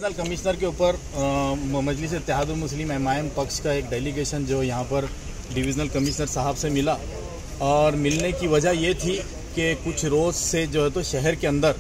Divisional commissioner के ऊपर मजलिस इत्तेहादुल मुस्लिम MIM पक्ष का एक डेलीगेशन जो यहाँ पर डिविजनल कमिश्नर साहब से मिला और मिलने की वजह ये थी कि कुछ रोज़ से जो है तो शहर के अंदर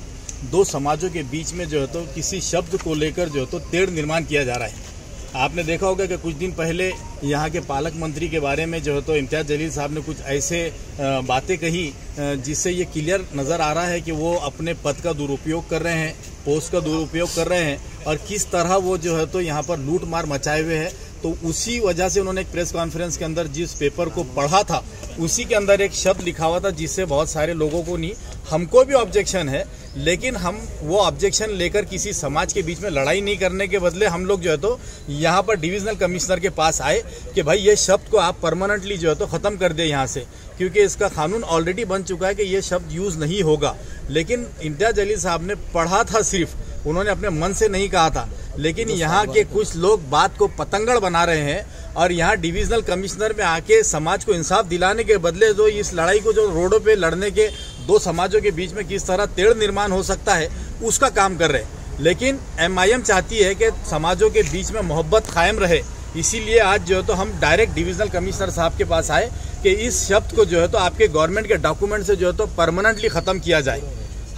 दो समाजों के बीच में जो है तो किसी शब्द को लेकर जो है तो तेढ़ निर्माण किया जा रहा है। आपने देखा होगा कि कुछ दिन पहले यहाँ के पालक मंत्री के बारे में जो है तो इम्तियाज़ जलील साहब ने कुछ ऐसे बातें कही जिससे ये क्लियर नज़र आ रहा है कि वो अपने पद का दुरुपयोग कर रहे हैं, पोस्ट का दुरुपयोग कर रहे हैं और किस तरह वो जो है तो यहाँ पर लूट मार मचाए हुए हैं। तो उसी वजह से उन्होंने एक प्रेस कॉन्फ्रेंस के अंदर जिस पेपर को पढ़ा था उसी के अंदर एक शब्द लिखा हुआ था जिससे बहुत सारे लोगों को नहीं, हमको भी ऑब्जेक्शन है, लेकिन हम वो ऑब्जेक्शन लेकर किसी समाज के बीच में लड़ाई नहीं करने के बदले हम लोग जो है तो यहाँ पर डिविजनल कमिश्नर के पास आए कि भाई ये शब्द को आप परमानेंटली जो है तो ख़त्म कर दे यहाँ से, क्योंकि इसका कानून ऑलरेडी बन चुका है कि ये शब्द यूज़ नहीं होगा। लेकिन इम्तियाज़ जलील साहब ने पढ़ा था, सिर्फ उन्होंने अपने मन से नहीं कहा था, लेकिन यहाँ के कुछ लोग बात को पतंगड़ बना रहे हैं और यहाँ डिविजनल कमिश्नर में आके समाज को इंसाफ दिलाने के बदले जो इस लड़ाई को जो रोडों पे लड़ने के दो समाजों के बीच में किस तरह तेढ़ निर्माण हो सकता है उसका काम कर रहे हैं। लेकिन एमआईएम चाहती है कि समाजों के बीच में मोहब्बत कायम रहे, इसीलिए आज जो है तो हम डायरेक्ट डिविजनल कमिश्नर साहब के पास आए कि इस शब्द को जो है तो आपके गवर्नमेंट के डॉक्यूमेंट से जो है तो परमानेंटली ख़त्म किया जाए।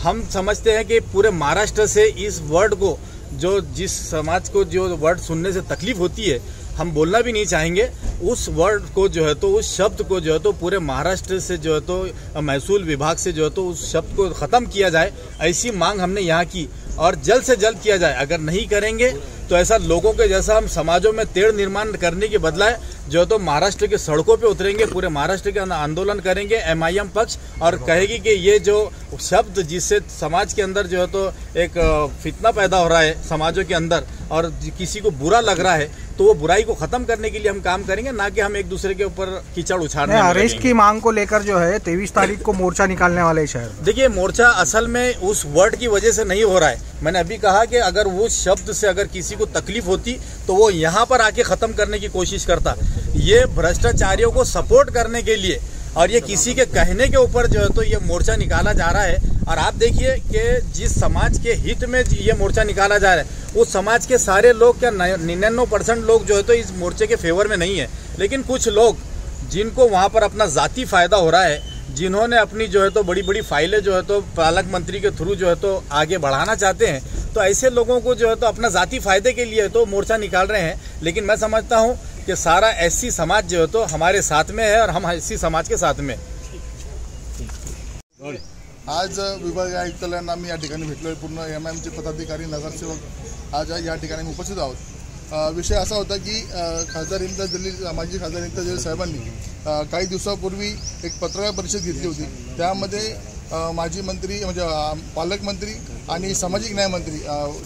हम समझते हैं कि पूरे महाराष्ट्र से इस वर्ड को जो जिस समाज को जो वर्ड सुनने से तकलीफ होती है, हम बोलना भी नहीं चाहेंगे, उस वर्ड को जो है तो उस शब्द को जो है तो पूरे महाराष्ट्र से जो है तो महसूल विभाग से जो है तो उस शब्द को ख़त्म किया जाए, ऐसी मांग हमने यहाँ की और जल्द से जल्द किया जाए। अगर नहीं करेंगे तो ऐसा लोगों के जैसा हम समाजों में तेढ़ निर्माण करने के बदलाए जो है तो महाराष्ट्र के सड़कों पे उतरेंगे, पूरे महाराष्ट्र के आंदोलन करेंगे एमआईएम पक्ष और कहेगी कि ये जो शब्द जिससे समाज के अंदर जो है तो एक फितना पैदा हो रहा है समाजों के अंदर और किसी को बुरा लग रहा है, तो वो बुराई को खत्म करने के लिए हम काम करेंगे, ना कि हम एक दूसरे के ऊपर कीचड़ उछालने। अरेस्ट की मांग को लेकर जो है 23 तारीख को मोर्चा निकालने वाले शहर। देखिए, मोर्चा असल में उस वर्ड की वजह से नहीं हो रहा है। मैंने अभी कहा कि अगर वो शब्द से अगर किसी को तकलीफ होती तो वो यहाँ पर आके खत्म करने की कोशिश करता। ये भ्रष्टाचारियों को सपोर्ट करने के लिए और ये किसी के कहने के ऊपर जो है तो ये मोर्चा निकाला जा रहा है। और आप देखिए कि जिस समाज के हित में ये मोर्चा निकाला जा रहा है उस समाज के सारे लोग, क्या 99% लोग जो है तो इस मोर्चे के फेवर में नहीं है, लेकिन कुछ लोग जिनको वहाँ पर अपना जाती फायदा हो रहा है, जिन्होंने अपनी जो है तो बड़ी बड़ी फाइलें जो है तो पालक मंत्री के थ्रू जो है तो आगे बढ़ाना चाहते हैं, तो ऐसे लोगों को जो है तो अपना जाती फायदे के लिए तो मोर्चा निकाल रहे हैं। लेकिन मैं समझता हूँ कि सारा एससी समाज जो है तो हमारे साथ में है और हम एससी समाज के साथ में। आज विभागीय आयुक्तालयांना आम्ही या ठिकाणी भेटलो, पूर्ण एमआयएमचे पदाधिकारी नगरसेवक आज या ठिकाणी उपस्थित आहोत। विषय असा होता की खासदार इम्तियाज जलील, माजी खासदार इम्तियाज जलील साहेबांनी काही दिवसापूर्वी एक पत्रकार परिषद घेतली होती। त्यामध्ये माजी मंत्री म्हणजे पालकमंत्री आणि सामाजिक न्याय मंत्री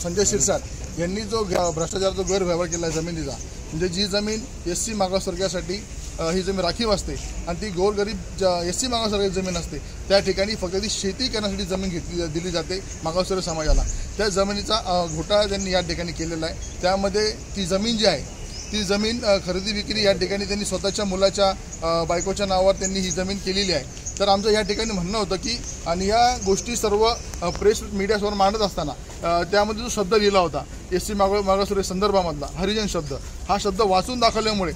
संजय शिरसाट यांनी जो भ्रष्टाचाराचा गैरव्यवहार केला आहे जमिनीचा, म्हणजे जी जमीन एससी मागासवर्गीयासाठी ही जमीन राखीव असते आणि ती गोरगरीब एससी मागासवर्गीय जमीन असते, त्या ठिकाणी फक्त ती शेती करण्यासाठी जमीन दिली जाते मागासवर्गीय समाजाला। त्या जमिनीचा घोटाळा त्यांनी या ठिकाणी केलेला आहे। त्यामध्ये ती जमीन जी आहे ती जमीन खरेदी विक्री या ठिकाणी त्यांनी स्वतःच्या मुलाच्या बायकोच्या नावावर त्यांनी ही जमीन केलेली आहे। तर आमचं या ठिकाणी म्हणणं होतं की आणि या गोष्टी सर्व प्रेस मीडियासमोर मांडत असताना त्यामध्ये जो शब्द लिहिला होता एससी मागासवर्गीय संदर्भामधला हरिजन शब्द, हा शब्द वाचून दाखवल्यामुळे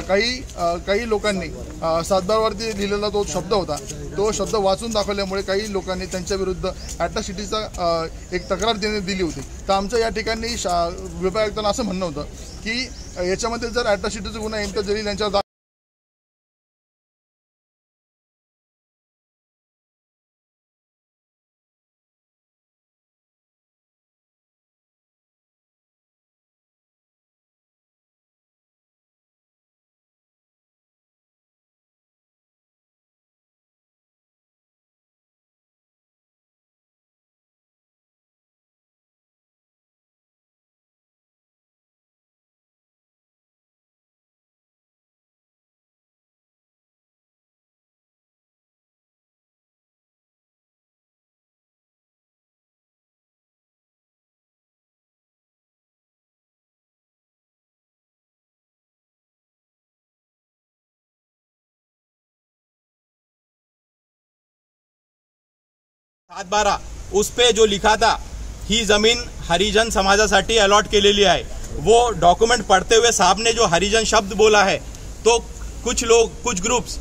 काही लोकांनी सातबारवरती लिहिलेला तो शब्द होता, तो शब्द वाचून दाखवल्यामुळे काही लोकांनी त्यांच्या विरुद्ध अॅट्रॉसिटीचा एक तक्रार दिली होती। तर आमचं या ठिकाणी विभाग आयुक्तांना असं म्हणणं होतं की याच्यामध्ये जर अॅट्रॉसिटीचा गुन्हा इम्तियाज जलील यांच्यावर सात 12 उस पे जो लिखा था ही जमीन हरिजन समाजासाठी अलॉट केलेली आहे. वो डॉक्युमेंट पढ़ते हुए साहब ने जो हरिजन शब्द बोला है, तो कुछ लोग, कुछ ग्रुप्स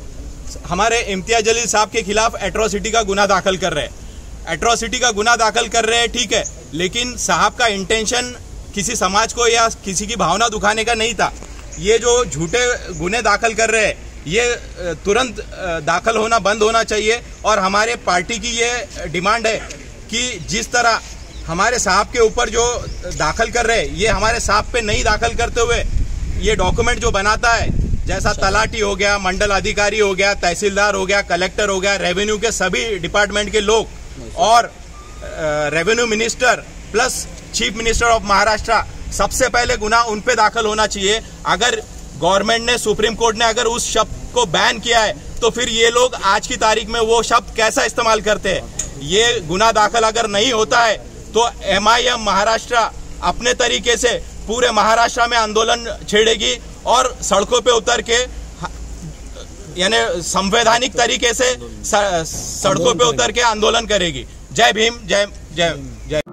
हमारे इम्तियाज जलील साहब के खिलाफ एट्रोसिटी का गुना दाखिल कर रहे हैं. एट्रोसिटी का गुना दाखिल कर रहे हैं, ठीक है, लेकिन साहब का इंटेंशन किसी समाज को या किसी की भावना दुखाने का नहीं था. ये जो झूठे गुने दाखिल कर रहे हैं, ये तुरंत दाखिल होना बंद होना चाहिए. और हमारे पार्टी की ये डिमांड है कि जिस तरह हमारे साहब के ऊपर जो दाखिल कर रहे हैं, ये हमारे साहब पे नहीं दाखिल करते हुए ये डॉक्यूमेंट जो बनाता है, जैसा तलाटी हो गया, मंडल अधिकारी हो गया, तहसीलदार हो गया, कलेक्टर हो गया, रेवेन्यू के सभी डिपार्टमेंट के लोग और revenue minister plus chief minister of Maharashtra, सबसे पहले गुना उन पे दाखिल होना चाहिए. अगर गवर्नमेंट ने, सुप्रीम कोर्ट ने अगर उस शब्द को बैन किया है, तो फिर ये लोग आज की तारीख में वो शब्द कैसा इस्तेमाल करते हैं. ये गुना दाखिल अगर नहीं होता है तो MIM महाराष्ट्र अपने तरीके से पूरे महाराष्ट्र में आंदोलन छेड़ेगी और सड़कों पे उतर के, यानी संवैधानिक तरीके से सड़कों पे उतर के आंदोलन करेगी. जय भीम, जय जय जय.